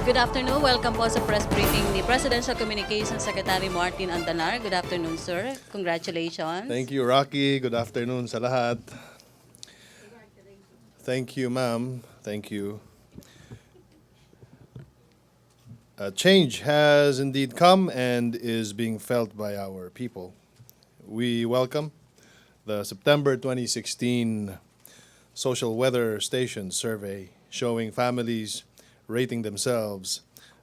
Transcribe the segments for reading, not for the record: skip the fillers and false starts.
Good afternoon. Welcome po sa press briefing ni Presidential Communications Secretary Martin Andanar. Good afternoon, sir. Congratulations. Thank you, Rocky. Good afternoon sa lahat. Thank you, ma'am. Thank you. Change has indeed come and is being felt by our people. We welcome the September 2016 Social Weather Station survey showing families rating themselves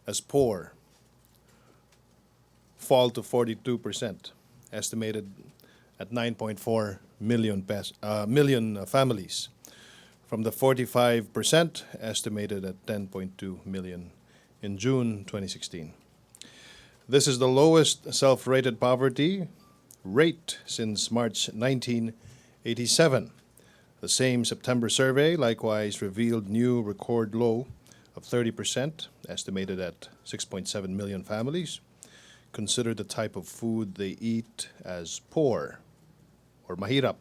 as poor fall to 42%, estimated at 9.4 million families, from the 45% estimated at 10.2 million in June 2016. This is the lowest self-rated poverty rate since March 1987. The same September survey likewise revealed new record low of 30%, estimated at 6.7 million families, consider the type of food they eat as poor or mahirap,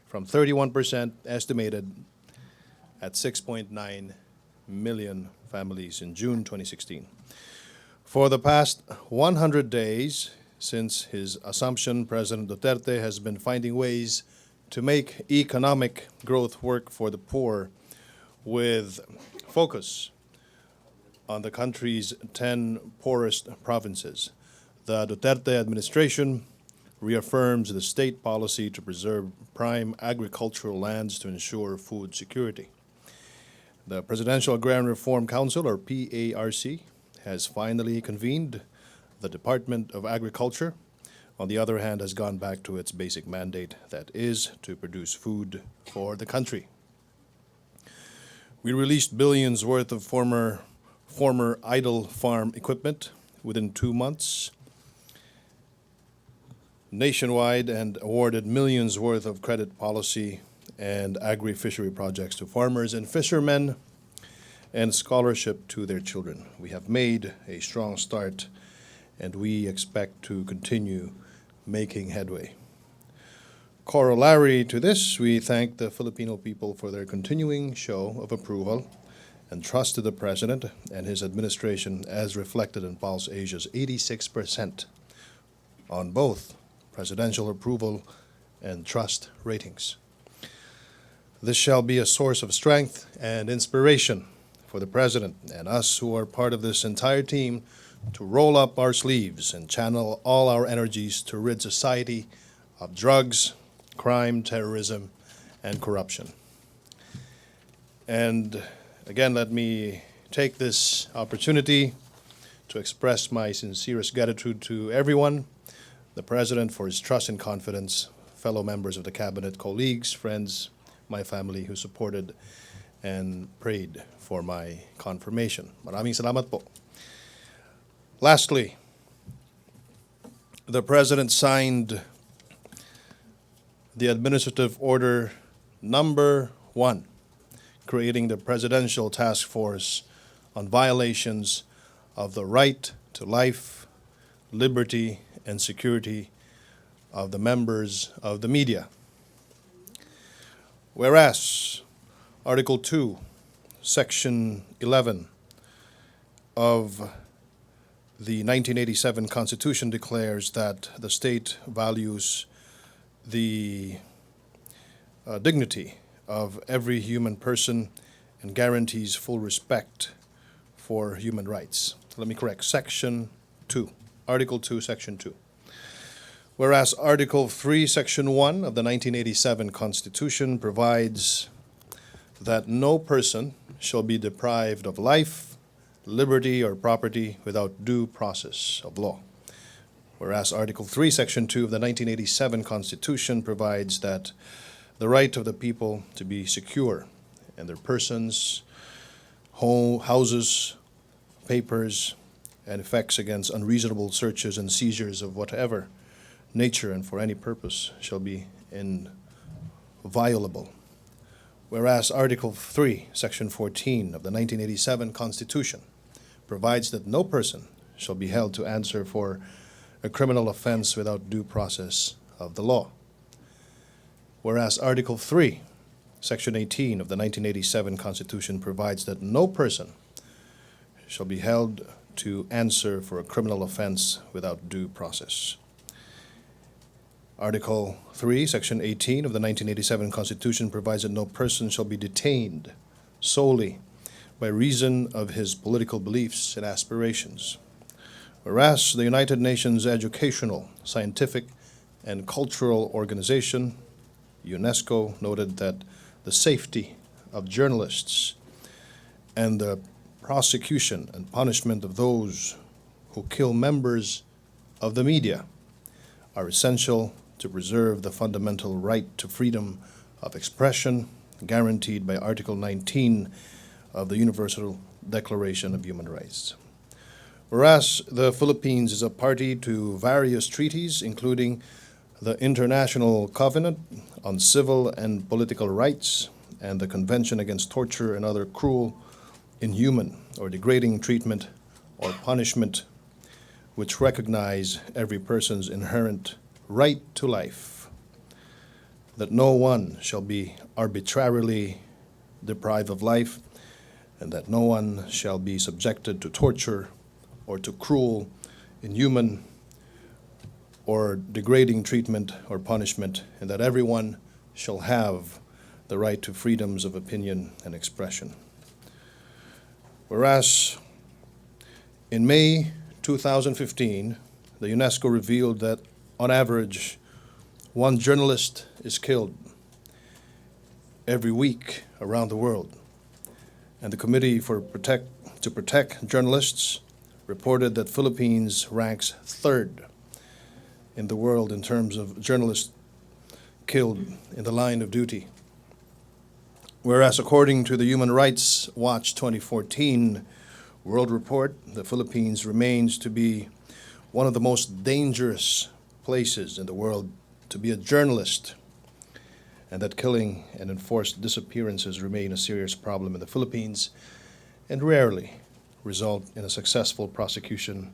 from 31% estimated at 6.9 million families in June 2016. For the past 100 days since his assumption, President Duterte has been finding ways to make economic growth work for the poor with focus on the country's 10 poorest provinces. The Duterte administration reaffirms the state policy to preserve prime agricultural lands to ensure food security. The Presidential Agrarian Reform Council, or PARC, has finally convened. The Department of Agriculture, on the other hand, has gone back to its basic mandate, that is, to produce food for the country. We released billions worth of former idle farm equipment within 2 months nationwide and awarded millions worth of credit policy and agri-fishery projects to farmers and fishermen and scholarship to their children. We have made a strong start and we expect to continue making headway. Corollary to this, we thank the Filipino people for their continuing show of approval and trust to the President and his administration, as reflected in Pulse Asia's 86% on both presidential approval and trust ratings. This shall be a source of strength and inspiration for the President and us who are part of this entire team to roll up our sleeves and channel all our energies to rid society of drugs, crime, terrorism, and corruption. And again, let me take this opportunity to express my sincerest gratitude to everyone, the President for his trust and confidence, fellow members of the Cabinet, colleagues, friends, my family who supported and prayed for my confirmation. Maraming salamat po. Lastly, the President signed the Administrative Order Number 1, creating the Presidential Task Force on violations of the right to life, liberty, and security of the members of the media. Whereas Article 2, Section 11 of the 1987 Constitution declares that the state values the dignity of every human person and guarantees full respect for human rights. Let me correct, Section 2, Article 2, Section 2. Whereas Article 3, Section 1 of the 1987 Constitution provides that no person shall be deprived of life, liberty, or property without due process of law. Whereas Article 3, Section 2 of the 1987 Constitution provides that the right of the people to be secure in their persons, houses, papers, and effects against unreasonable searches and seizures of whatever nature and for any purpose shall be inviolable. Whereas Article 3, Section 14 of the 1987 Constitution provides that no person shall be held to answer for a criminal offense without due process of the law. Whereas Article 3, Section 18 of the 1987 Constitution provides that no person shall be held to answer for a criminal offense without due process. Article 3, Section 18 of the 1987 Constitution provides that no person shall be detained solely by reason of his political beliefs and aspirations. Whereas the United Nations Educational, Scientific, and Cultural Organization, UNESCO, noted that the safety of journalists and the prosecution and punishment of those who kill members of the media are essential to preserve the fundamental right to freedom of expression guaranteed by Article 19 of the Universal Declaration of Human Rights. Whereas the Philippines is a party to various treaties, including the International Covenant on Civil and Political Rights and the Convention Against Torture and Other Cruel, Inhuman, or Degrading Treatment or Punishment, which recognize every person's inherent right to life, that no one shall be arbitrarily deprived of life, and that no one shall be subjected to torture or to cruel, inhuman, or degrading treatment or punishment, and that everyone shall have the right to freedoms of opinion and expression. Whereas in May 2015, the UNESCO revealed that on average, one journalist is killed every week around the world. And the Committee to Protect Journalists reported that Philippines ranks third in the world in terms of journalists killed in the line of duty. Whereas according to the Human Rights Watch 2014 World Report, the Philippines remains to be one of the most dangerous places in the world to be a journalist, and that killing and enforced disappearances remain a serious problem in the Philippines and rarely result in a successful prosecution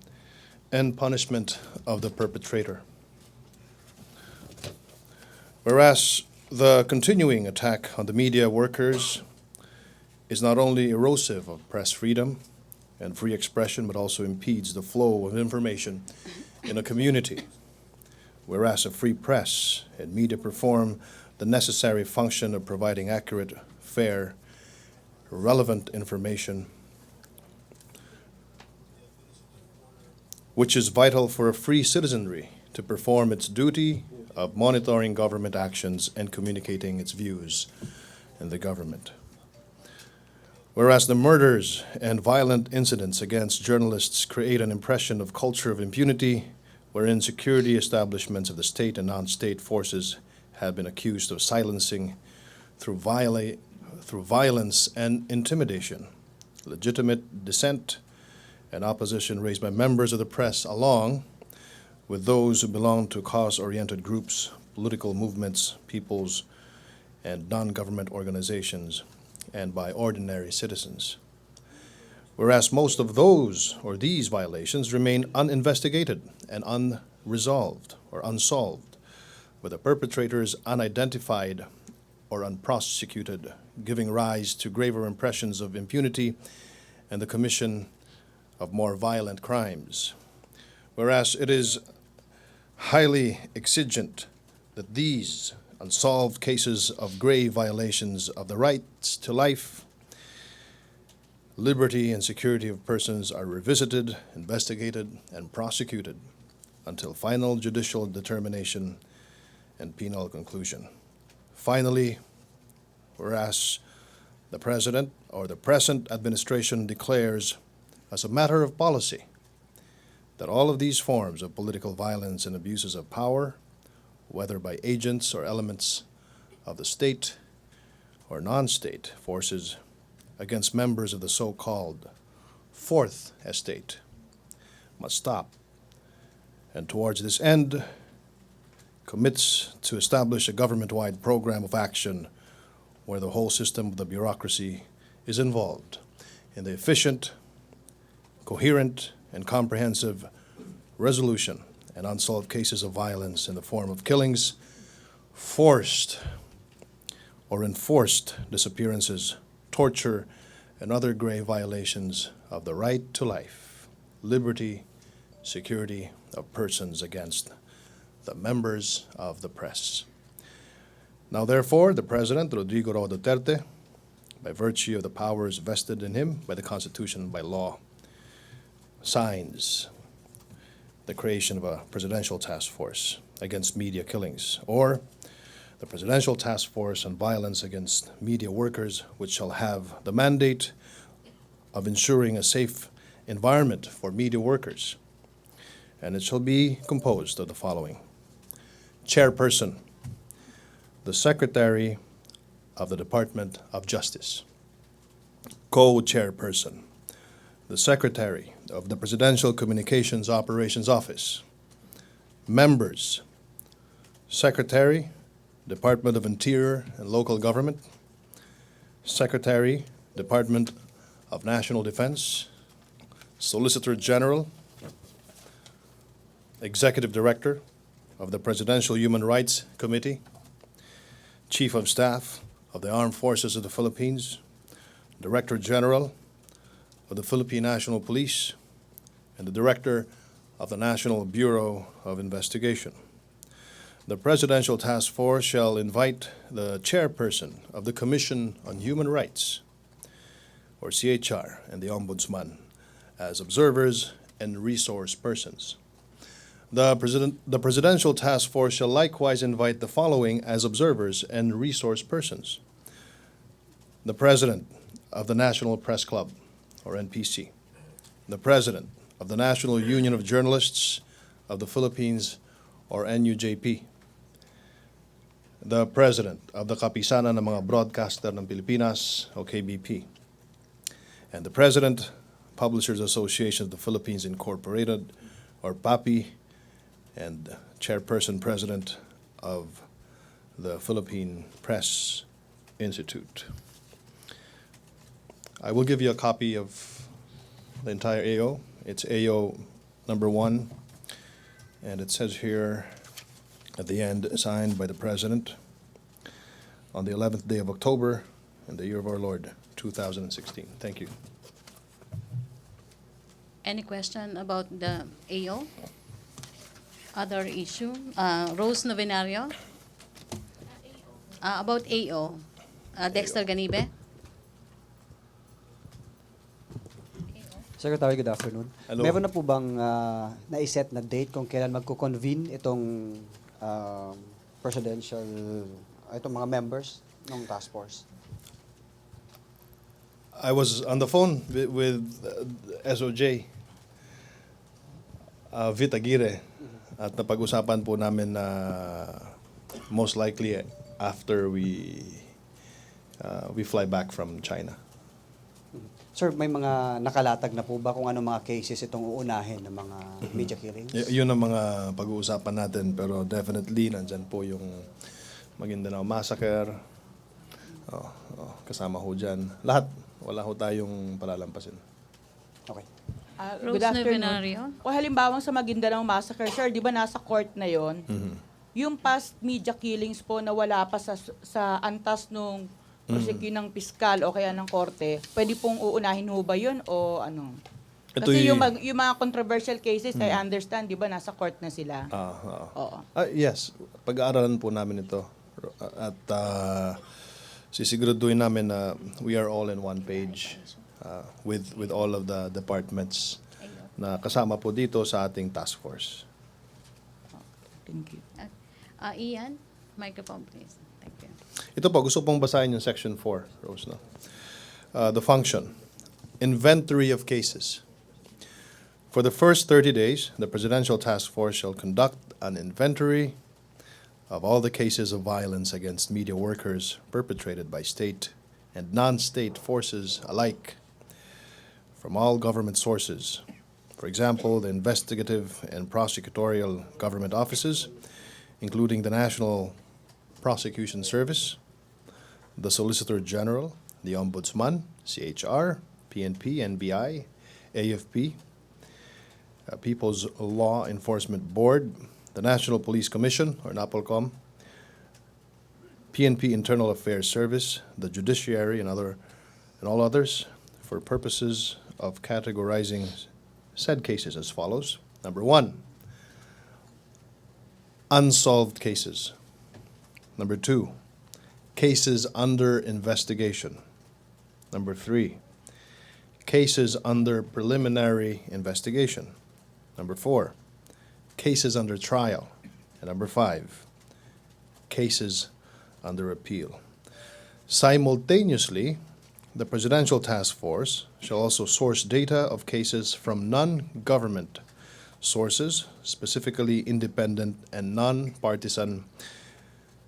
and punishment of the perpetrator. Whereas the continuing attack on the media workers is not only erosive of press freedom and free expression, but also impedes the flow of information in a community. Whereas a free press and media perform the necessary function of providing accurate, fair, relevant information, which is vital for a free citizenry to perform its duty of monitoring government actions and communicating its views in the government. Whereas the murders and violent incidents against journalists create an impression of culture of impunity, wherein security establishments of the state and non-state forces have been accused of silencing through violence and intimidation legitimate dissent and opposition raised by members of the press, along with those who belong to cause-oriented groups, political movements, peoples, and non-government organizations, and by ordinary citizens. Whereas most of these violations remain uninvestigated and unresolved or unsolved, with the perpetrators unidentified or unprosecuted, giving rise to graver impressions of impunity and the commission of more violent crimes. Whereas it is highly exigent that these unsolved cases of grave violations of the rights to life, liberty, and security of persons are revisited, investigated, and prosecuted until final judicial determination and penal conclusion. Finally, whereas the President or the present administration declares as a matter of policy that all of these forms of political violence and abuses of power, whether by agents or elements of the state or non-state forces against members of the so-called Fourth Estate, must stop, and towards this end commits to establish a government-wide program of action where the whole system of the bureaucracy is involved in the efficient, coherent, and comprehensive resolution and unsolved cases of violence in the form of killings, forced or enforced disappearances, torture, and other grave violations of the right to life, liberty, security of persons against the members of the press. Now therefore, the President, Rodrigo Roa Duterte, by virtue of the powers vested in him by the Constitution and by law, signs the creation of a presidential task force against media killings, or the Presidential Task Force on Violence Against Media Workers, which shall have the mandate of ensuring a safe environment for media workers. And it shall be composed of the following: Chairperson, the Secretary of the Department of Justice. Co-chairperson, the Secretary of the Presidential Communications Operations Office. Members, Secretary, Department of Interior and Local Government. Secretary, Department of National Defense. Solicitor General, Executive Director of the Presidential Human Rights Committee. Chief of Staff of the Armed Forces of the Philippines, Director General of the Philippine National Police, and the Director of the National Bureau of Investigation. The Presidential Task Force shall invite the Chairperson of the Commission on Human Rights, or CHR, and the Ombudsman as observers and resource persons. The Presidential Task Force shall likewise invite the following as observers and resource persons: the President of the National Press Club, or NPC, the President of the National Union of Journalists of the Philippines, or NUJP, the President of the Kapisanan ng mga Broadcaster ng Pilipinas, o KBP, and the President, Publishers Association of the Philippines Incorporated, or PAPI, and Chairperson President of the Philippine Press Institute. I will give you a copy of the entire AO. It's AO number 1, and it says here at the end, signed by the President on the 11th day of October in the year of our Lord, 2016. Thank you. Any question about the AO? Other issue? Rose Novenario? About AO. Dexter Ganibe? Secretary, good afternoon. Hello. Meron na po bang naiset na date kung kailan magko-convene itong itong mga members ng task force? I was on the phone with SOJ, Vit Aguirre, at napag-usapan po namin na most likely after we fly back from China. Sir, may mga nakalatag na po ba kung ano mga cases itong uunahin ng mga media killings? Yun ang mga pag-uusapan natin, pero definitely nandyan po yung Maguindanao Massacre, kasama ho dyan. Lahat, wala ho tayong palalampasin. Okay. Rose Good afternoon. Novenario? O halimbawa sa Maguindanao Massacre, sir, di ba nasa court na yon? Yung past media killings po na wala pa sa antas nung prosecute ng piskal o kaya ng korte, pwede pong uunahin ho ba yun o ano? Kasi yung mga controversial cases, I understand, di ba nasa court na sila? Oo. Yes, pag-aaralan po namin ito. At sisiguraduhin namin na we are all in one page with all of the departments na kasama po dito sa ating task force. Thank you. Ian, microphone please. Thank you. Ito po, gusto pong basahin yung section 4, Rose. No? The function, inventory of cases. For the first 30 days, the Presidential Task Force shall conduct an inventory of all the cases of violence against media workers perpetrated by state and non-state forces alike from all government sources. For example, the investigative and prosecutorial government offices, including the National Prosecution Service, the Solicitor General, the Ombudsman, CHR, PNP, NBI, AFP, People's Law Enforcement Board, the National Police Commission, or NAPOLCOM, PNP Internal Affairs Service, the Judiciary, and all others, for purposes of categorizing said cases as follows. Number 1, unsolved cases. Number 2, cases under investigation. Number 3, cases under preliminary investigation. Number 4, cases under trial. And number 5, cases under appeal. Simultaneously, the Presidential Task Force shall also source data of cases from non-government sources, specifically independent and non-partisan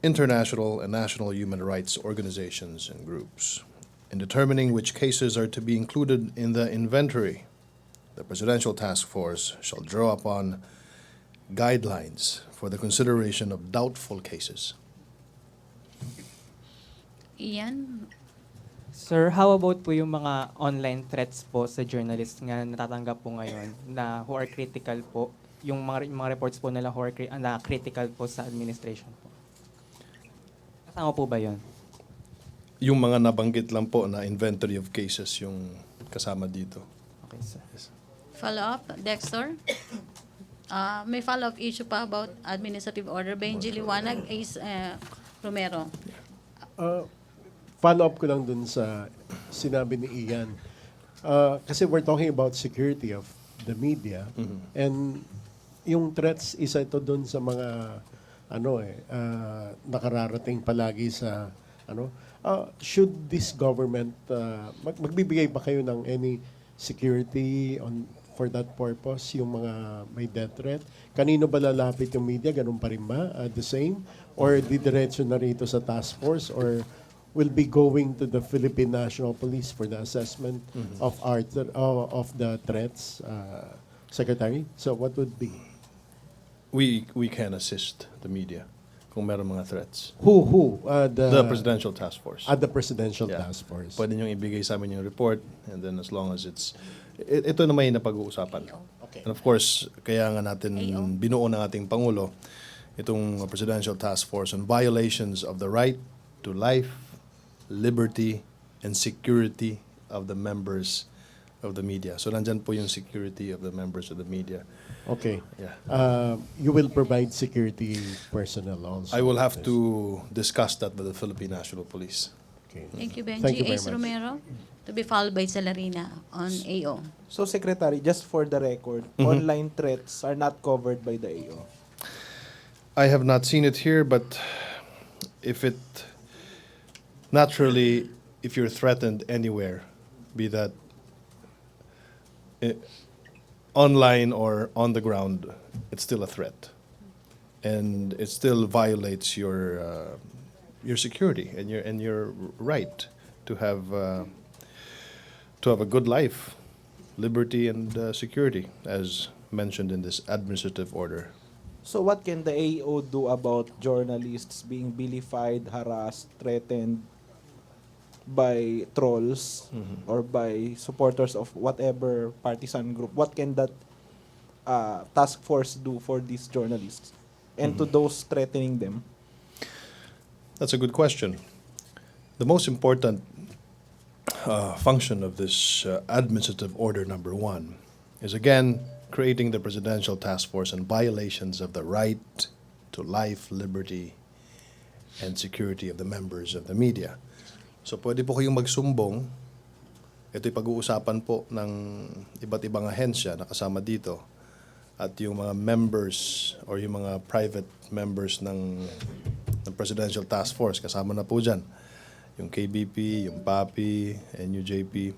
international and national human rights organizations and groups. In determining which cases are to be included in the inventory, the Presidential Task Force shall draw upon guidelines for the consideration of doubtful cases. Ian, Sir, how about po yung mga online threats po sa journalists nga natatanggap po ngayon na who are critical po, yung mga reports po nila who are na critical po sa administration po? Kasama po ba yun? Yung mga nabanggit lang po na inventory of cases yung kasama dito. Okay, sir. follow-up, Dexter? May follow-up issue pa about administrative order. Benji Liwanag, Ace Romero. Follow-up ko lang dun sa sinabi ni Ian. Kasi we're talking about security of the media. And yung threats, isa ito dun sa mga nakararating palagi sa should this government magbibigay ba kayo ng any security for that purpose, yung mga may death threat? Kanino ba lalapit yung media? Ganun pa rin ba? The same? Or didiretso na rito sa task force? Or will be going to the Philippine National Police for the assessment of the threats, Secretary? So what would be? We can assist the media kung meron mga threats. Who? The Presidential Task Force. At the Presidential Yeah. Task Force. Pwede niyong ibigay sa amin yung report, and then as long as ito na may napag-uusapan. Okay. And of course, kaya nga natin AO. binuo ng ating Pangulo itong Presidential Task Force on violations of the right to life, liberty, and security of the members of the media. So nandyan po yung security of the members of the media. Okay. Yeah. You will provide security personnel also. I will have to discuss that with the Philippine National Police. Okay. Thank you, Benji. Thank you very Ace much. Romero, to be followed by Celerina on AO. So, Secretary, just for the record, online threats are not covered by the AO. I have not seen it here, but naturally, if you're threatened anywhere, be that online or on the ground, it's still a threat, and it still violates your security and your right to have a good life, liberty, and security, as mentioned in this administrative order. So what can the AO do about journalists being vilified, harassed, threatened by trolls or by supporters of whatever partisan group? What can that task force do for these journalists and to those threatening them? That's a good question. The most important function of this administrative order number 1 is, again, creating the Presidential Task Force on violations of the right to life, liberty, and security of the members of the media. So pwede po kayong magsumbong. Ito'y pag-uusapan po ng iba't ibang ahensya na kasama dito, at yung mga members or yung mga private members ng Presidential Task Force, kasama na po dyan. Yung KBP, yung PAPI, NUJP.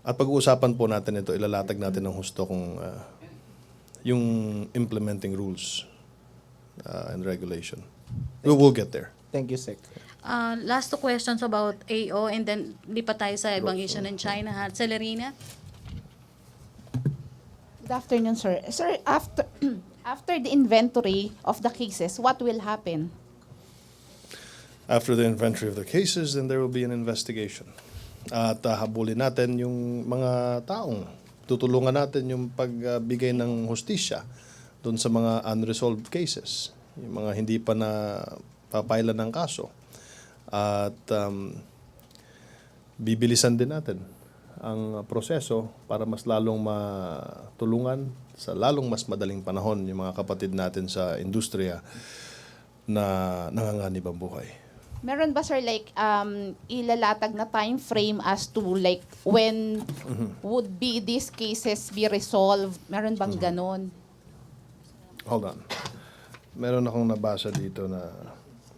At pag-uusapan po natin ito, ilalatag natin ng husto kung yung implementing rules and regulation. We will get there. Thank you, Sec. Last two questions about AO, and then lipat tayo sa ibang issue ng China. Celerina? Good afternoon, sir. Sir, after the inventory of the cases, what will happen? After the inventory of the cases, then there will be an investigation. At habulin natin yung mga taong tutulungan natin yung pagbigay ng hustisya doon sa mga unresolved cases, yung mga hindi pa na papailan ng kaso. At bibilisan din natin ang proseso para mas lalong matulungan sa lalong mas madaling panahon yung mga kapatid natin sa industriya na nanganganib ang buhay. Meron ba, sir, like, ilalatag na time frame as to, like, when would be these cases be resolved? Meron bang ganon? Hold on. Meron akong nabasa dito na,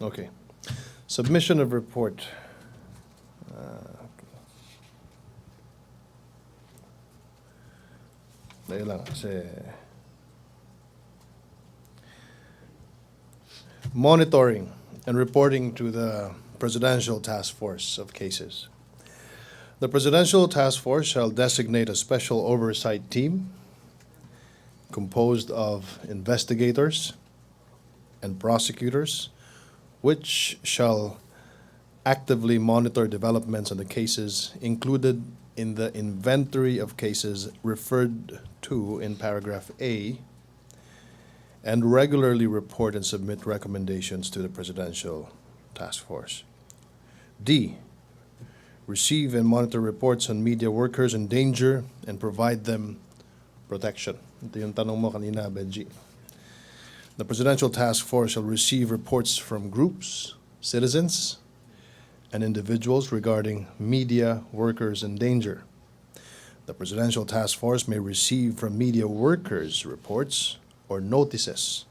okay. Submission of report. Dahil lang kasi monitoring and reporting to the Presidential Task Force of cases. The Presidential Task Force shall designate a special oversight team composed of investigators and prosecutors, which shall actively monitor developments on the cases included in the inventory of cases referred to in paragraph A, and regularly report and submit recommendations to the Presidential Task Force. D, receive and monitor reports on media workers in danger and provide them protection. Ito yung tanong mo kanina, Benji. The Presidential Task Force shall receive reports from groups, citizens, and individuals regarding media workers in danger. The Presidential Task Force may receive from media workers reports or notices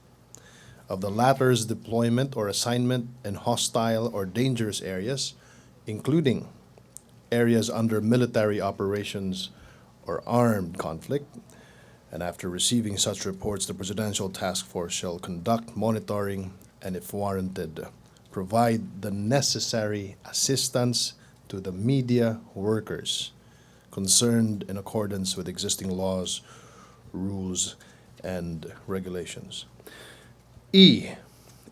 of the latter's deployment or assignment in hostile or dangerous areas, including areas under military operations or armed conflict. And after receiving such reports, the Presidential Task Force shall conduct monitoring and, if warranted, provide the necessary assistance to the media workers concerned in accordance with existing laws, rules, and regulations. E,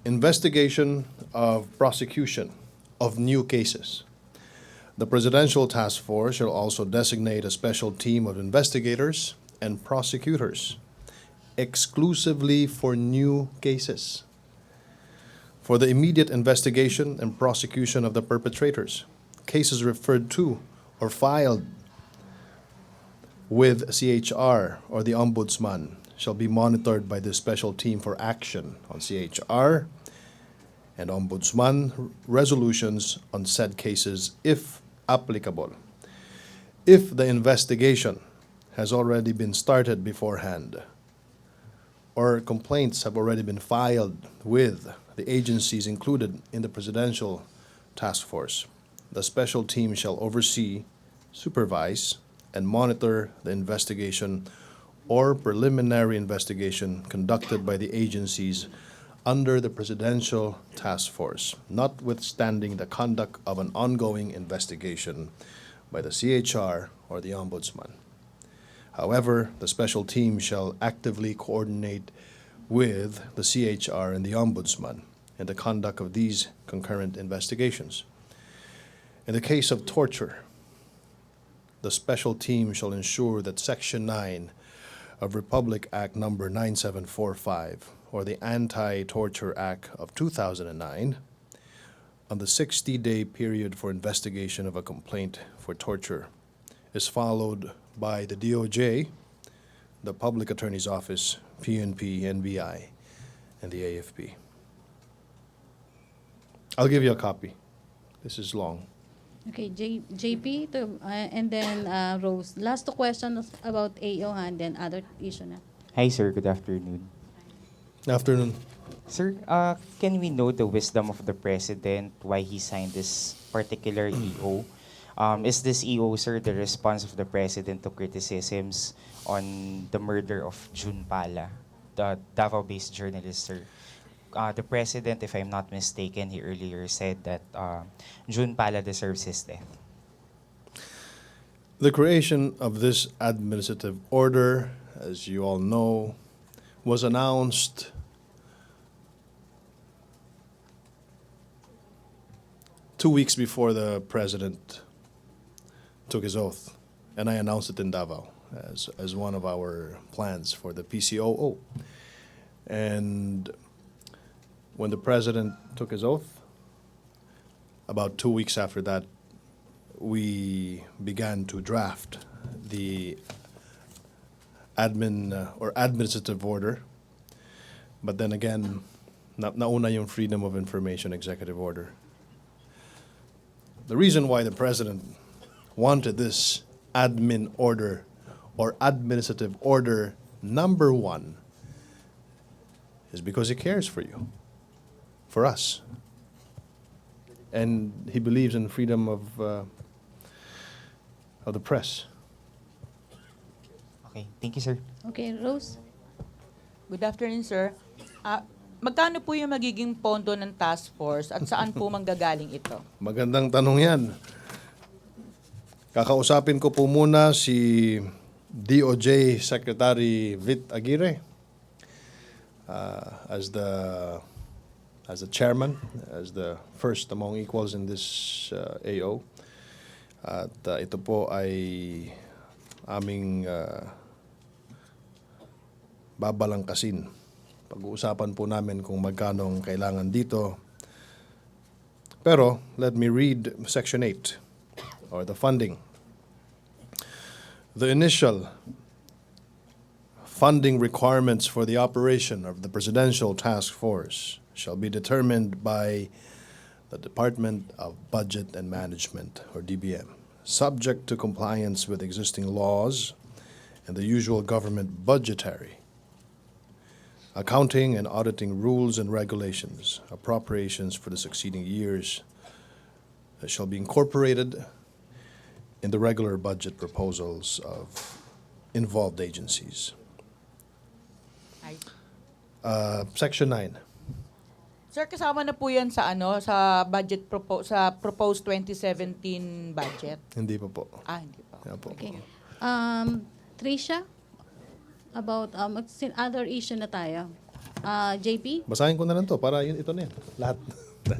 investigation of prosecution of new cases. The Presidential Task Force shall also designate a special team of investigators and prosecutors exclusively for new cases for the immediate investigation and prosecution of the perpetrators. Cases referred to or filed with CHR or the Ombudsman shall be monitored by this special team for action on CHR and Ombudsman resolutions on said cases if applicable. If the investigation has already been started beforehand or complaints have already been filed with the agencies included in the Presidential Task Force, the special team shall oversee, supervise, and monitor the investigation or preliminary investigation conducted by the agencies under the Presidential Task Force, notwithstanding the conduct of an ongoing investigation by the CHR or the Ombudsman. However, the special team shall actively coordinate with the CHR and the Ombudsman in the conduct of these concurrent investigations. In the case of torture, the special team shall ensure that Section 9 of Republic Act Number 9745, or the Anti-Torture Act of 2009, on the 60-day period for investigation of a complaint for torture, is followed by the DOJ, the Public Attorney's Office, PNP, NBI, and the AFP. I'll give you a copy. This is long. Okay, JP, and then Rose. Last two questions about AO and then other issue na. Hi, sir. Good afternoon. Afternoon. Sir, can we know the wisdom of the president why he signed this particular EO? Is this EO, sir, the response of the president to criticisms on the murder of June Pala, the Davao-based journalist, sir? The president, if I'm not mistaken, he earlier said that June Pala deserves his death. The creation of this administrative order, as you all know, was announced two weeks before the president took his oath, and I announced it in Davao as one of our plans for the PCOO. And when the president took his oath, about 2 weeks after that, we began to draft the administrative order. But then again, nauna yung Freedom of Information Executive Order. The reason why the President wanted this admin order or administrative order number 1 is because he cares for you, for us. And he believes in freedom of the press. Okay, thank you, sir. Okay, Rose? Good afternoon, sir. Magkano po yung magiging pondo ng task force at saan po manggagaling ito? Magandang tanong yan. Kakausapin ko po muna si DOJ Secretary Vit Aguirre as the chairman, as the first among equals in this AO. At ito po ay aming babalangkasin. Pag-uusapan po namin kung magkano ang kailangan dito. Pero let me read Section 8, or the funding. The initial funding requirements for the operation of the Presidential Task Force shall be determined by the Department of Budget and Management, or DBM, subject to compliance with existing laws and the usual government budgetary, accounting and auditing rules and regulations. Appropriations for the succeeding years shall be incorporated in the regular budget proposals of involved agencies. Section 9. Sir, kasama na po yan sa sa sa proposed 2017 budget. Hindi pa po. Hindi pa. Yan po. Okay. Tricia? About other issue na tayo. JP? Basahin ko na lang to para ito na yan. Lahat.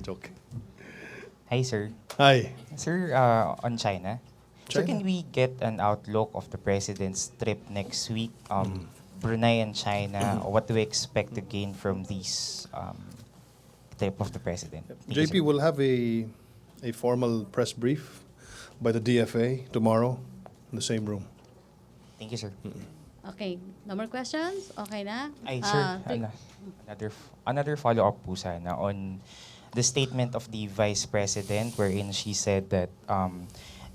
Joke. Hi, sir. Hi. Sir, on China. Sir, China. can we get an outlook of the president's trip next week? Brunei and China, what do we expect to gain from these trip of the president? Thank you, JP sir. will have a formal press brief by the DFA tomorrow in the same room. Thank you, sir. Okay. No more questions? Okay na? Ay, sir, another follow-up po sana on the statement of the Vice President wherein she said that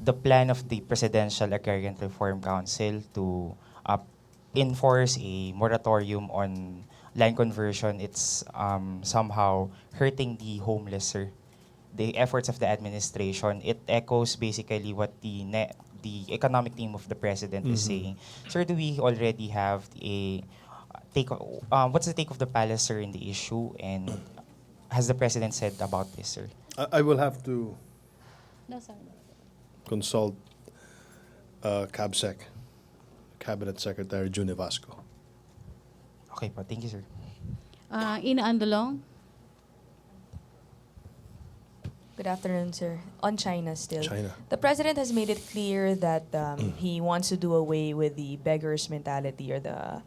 the plan of the Presidential Agrarian Reform Council to enforce a moratorium on land conversion, it's somehow hurting the homeless, sir. The efforts of the administration, it echoes basically what the economic team of the president is saying. Sir, do we already have a what's the take of the palace, sir, in the issue, and has the president said about this, sir? I will have to No, sorry. consult CABSEC, Cabinet Secretary June Vasco. Okay po, thank you, sir. Ina Andolong? Good afternoon, sir. On China still. China. The president has made it clear that he wants to do away with the beggar's mentality or the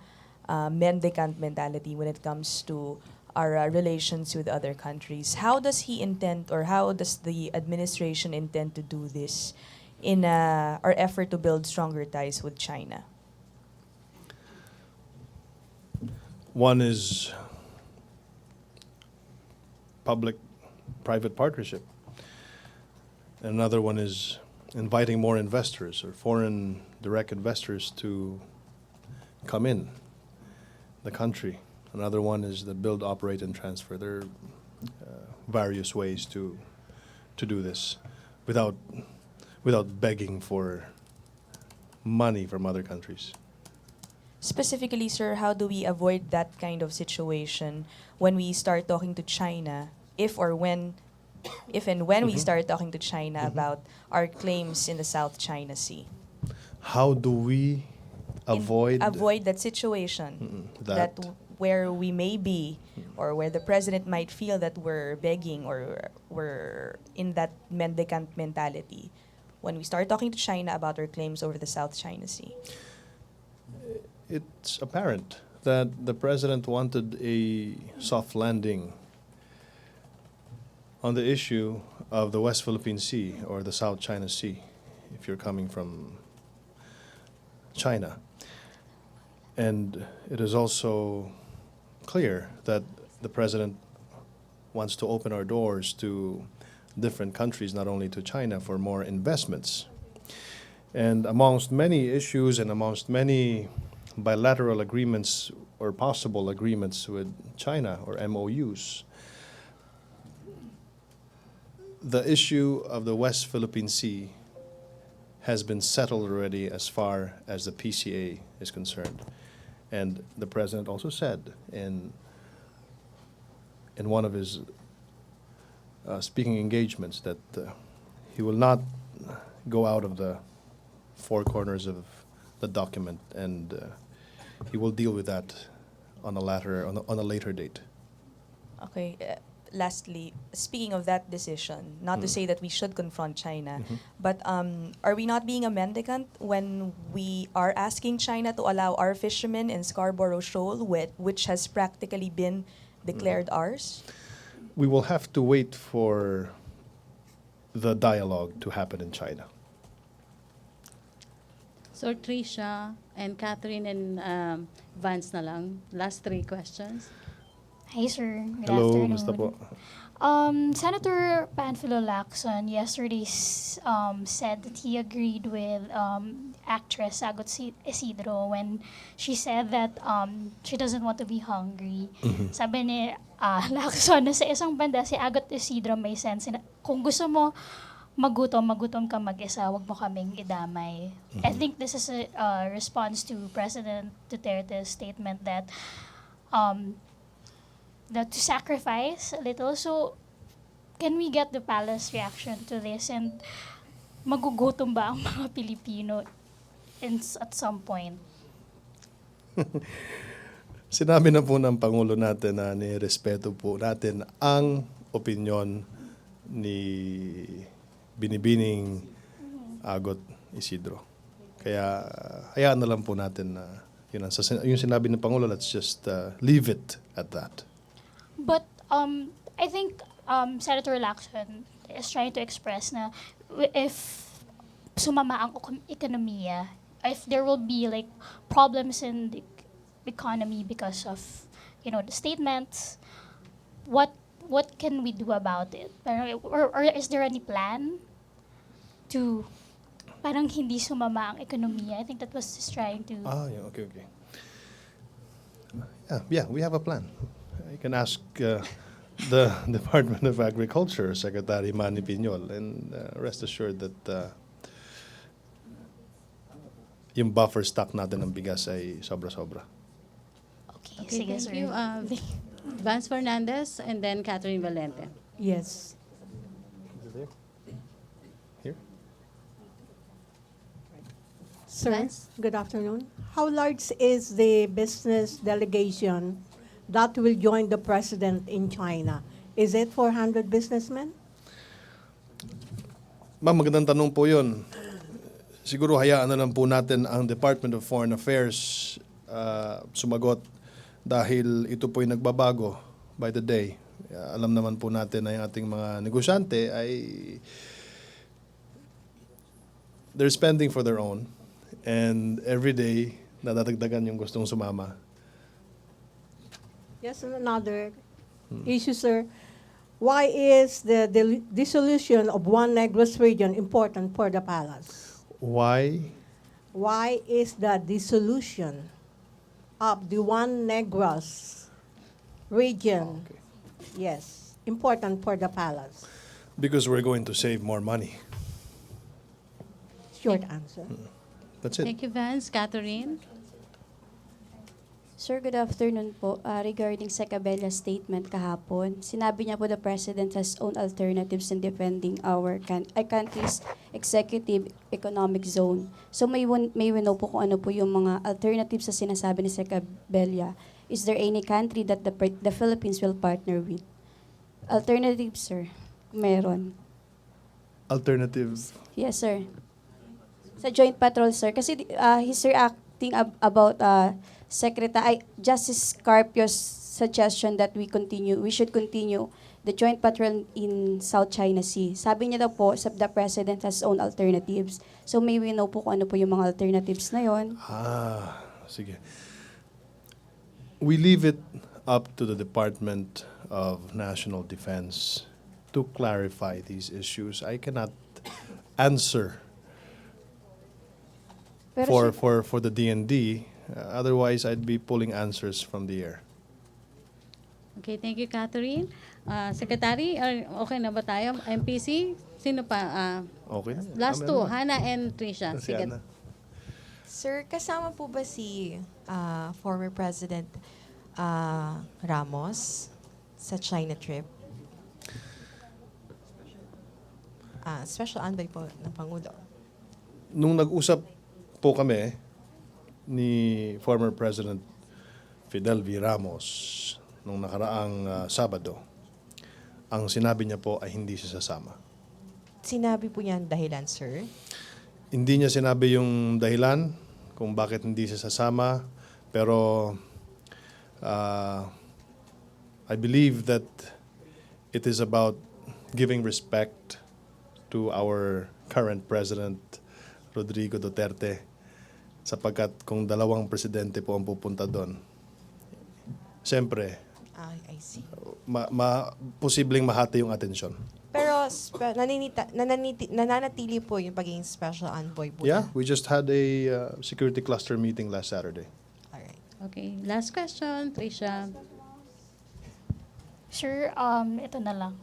mendicant mentality when it comes to our relations with other countries. How does he intend, or how does the administration intend to do this in our effort to build stronger ties with China? One is public-private partnership. Another one is inviting more investors or foreign direct investors to come in the country. Another one is the build, operate, and transfer. There are various ways to do this without begging for money from other countries. Specifically, sir, how do we avoid that kind of situation when we start talking to China, if and when we start talking to China about our claims in the South China Sea? How do we avoid that situation that? where we may be, or where the president might feel that we're begging or we're in that mendicant mentality when we start talking to China about our claims over the South China Sea? It's apparent that the president wanted a soft landing on the issue of the West Philippine Sea or the South China Sea, if you're coming from China. And it is also clear that the President wants to open our doors to different countries, not only to China, for more investments. And amongst many issues and amongst many bilateral agreements or possible agreements with China or MOUs, the issue of the West Philippine Sea has been settled already as far as the PCA is concerned. And the President also said in one of his speaking engagements that he will not go out of the four corners of the document, and he will deal with that on a later date. Okay. Lastly, speaking of that decision, not to say that we should confront China, but are we not being a mendicant when we are asking China to allow our fishermen in Scarborough Shoal, which has practically been declared ours? We will have to wait for the dialogue to happen in China. So Tricia and Catherine and Vance na lang. Last 3 questions. Hi, sir. Good Hello, afternoon. Mr. Po. Senator Panfilo Lacson yesterday said that he agreed with actress Agot Isidro when she said that she doesn't want to be hungry. Sabi ni Lacson na sa isang banda si Agot Isidro may sense na kung gusto mo magutom ka mag-isa, wag mo kaming idamay. I think this is a response to President Duterte's statement that to sacrifice a little. So, can we get the palace reaction to this? And magugutom ba ang mga Pilipino at some point? Sinabi na po ng Pangulo natin na nirespeto po natin ang opinyon ni Binibining Agot Isidro. Kaya hayaan na lang po natin na yung sinabi ng Pangulo, let's just leave it at that. But I think Senator Lacson is trying to express na if sumama ang ekonomiya, if there will be like problems in the economy because of the statements, what can we do about it? Or is there any plan to parang hindi sumama ang ekonomiya? I think that was just trying to... Yeah, okay. Yeah, we have a plan. You can ask the Department of Agriculture, Secretary Manny Piñol, and rest assured that yung buffer stock natin ng bigas ay sobra-sobra. Okay, Okay, sige, thank sir. you. Vance Fernandez and then Catherine Valente. Yes. Here? Sir, Vance? good afternoon. How large is the business delegation that will join the president in China? Is it 400 businessmen? Ma'am, magandang tanong po yun. Siguro hayaan na lang po natin ang Department of Foreign Affairs sumagot dahil ito po'y nagbabago by the day. Alam naman po natin na yung ating mga negosyante ay they're spending for their own, and every day nadadagdagan yung gustong sumama. Yes, and another issue, sir. Why is the dissolution of One Negros region important for the palace? Why? Why is the dissolution of the One Negros region, Okay. yes, important for the palace? Because we're going to save more money. Short answer. That's it. Thank you, Vance. Catherine? Sir, good afternoon po. Regarding sa Cabela's statement kahapon, sinabi niya po the President has own alternatives in defending our country's executive economic zone. So may we know po kung ano po yung mga alternatives sa sinasabi ni Sir Cabella. Is there any country that the Philippines will partner with? Alternatives, sir. Meron. Alternative. Yes, sir. Sa joint patrol, sir. Kasi he's reacting about Justice Carpio's suggestion that we should continue the joint patrol in South China Sea. Sabi niya daw po, the President has own alternatives. So may we know po kung ano po yung mga alternatives na yon. Sige. We leave it up to the Department of National Defense to clarify these issues. I cannot answer Pero for the DND. Otherwise, I'd be pulling answers from the air. Okay, thank you, Catherine. Secretary, okay na ba tayo? MPC? Sino pa? Okay. Last two, Hannah and Trisha. Si Sige. Ana. Sir, kasama po ba si former President Ramos sa China trip? Special envoy po ng Pangulo. Nung nag-usap po kami ni former President Fidel V. Ramos nung nakaraang Sabado, ang sinabi niya po ay hindi siya sasama. Sinabi po niya ang dahilan, sir? Hindi niya sinabi yung dahilan kung bakit hindi siya sasama, pero I believe that it is about giving respect to our current President, Rodrigo Duterte, sapagkat kung dalawang presidente po ang pupunta doon, siyempre, I see. posibleng mahati yung atensyon. Pero nananatili po yung pagiging special envoy po Yeah, niya. we just had a security cluster meeting last Saturday. Alright. Okay, last question, Trisha. Sir, ito na lang.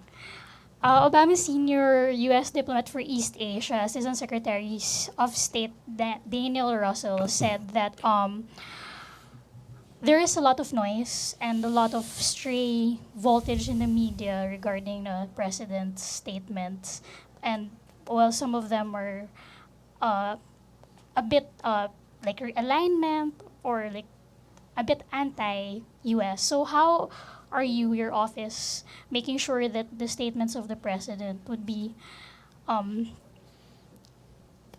Obama Senior U.S. Diplomat for East Asia, Assistant Secretary of State Daniel Russell said that there is a lot of noise and a lot of stray voltage in the media regarding the president's statements, and well, some of them are a bit like alignment or like a bit anti-U.S. So how are you, your office, making sure that the statements of the president would be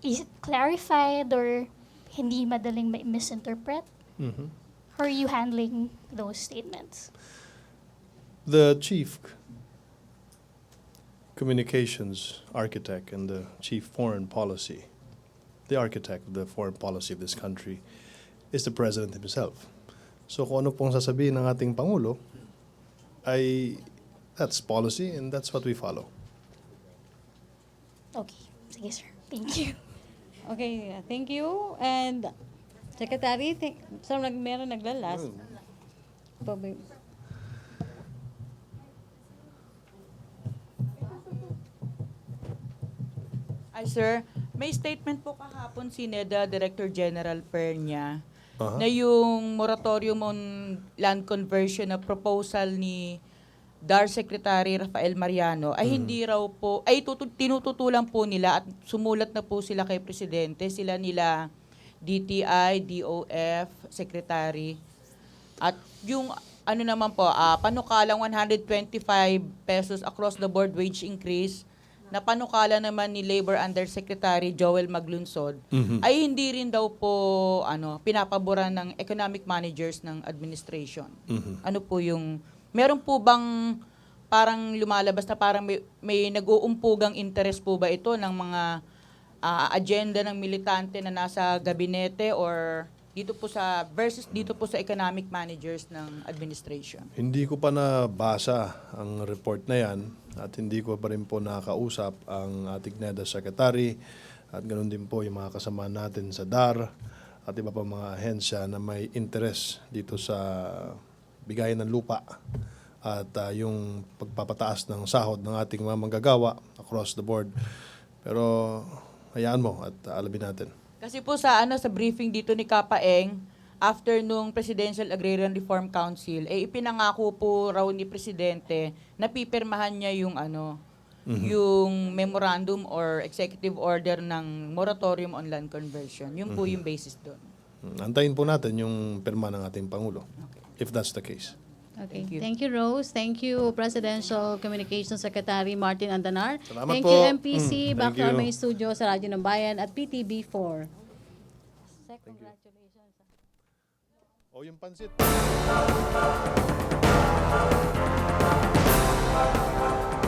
is it clarified or hindi madaling misinterpret? Mm-hmm. How are you handling those statements? The chief communications architect and the chief foreign policy, the architect of the foreign policy of this country, is the president himself. So kung ano pong sasabihin ng ating Pangulo, that's policy and that's what we follow. Okay. Sige, sir. Thank you. Okay, thank you. And Secretary, meron naglalas. Ay, sir, may statement po kahapon si NEDA Director General Pernia na yung moratorium on land conversion na proposal ni DAR Secretary Rafael Mariano ay hindi raw po, ay tinututulan po nila at sumulat na po sila kay Presidente, sila nila DTI, DOF, Secretary. At yung ano naman po, panukalang 125 pesos across the board wage increase na panukala naman ni Labor Undersecretary Joel Maglunsod ay hindi rin daw po pinapaboran ng economic managers ng administration. Ano po yung meron po bang parang lumalabas na parang may nag-uumpugang interest po ba ito ng mga agenda ng militante na nasa gabinete or dito po sa economic managers ng administration? Hindi ko pa nabasa ang report na yan at hindi ko pa rin po nakausap ang ating NEDA Secretary at ganoon din po yung mga kasama natin sa DAR at iba pa mga ahensya na may interest dito sa bigayan ng lupa at yung pagpapataas ng sahod ng ating mga manggagawa across the board. Pero hayaan mo at alamin natin. Kasi po sa briefing dito ni Kapaeng, after nung Presidential Agrarian Reform Council, ipinangako po raw ni Presidente na pipirmahan niya yung yung memorandum or executive order ng moratorium on land conversion. Yun po yung basis doon. Antayin po natin yung pirma ng ating Pangulo, if that's the case. Okay. Thank you, Rose. Thank you, Presidential Communications Secretary Martin Andanar. Salamat Thank po. you, MPC, back Thank to our you. main studio sa Radyo ng Bayan at PTB4. Congratulations. O yung pansit. News.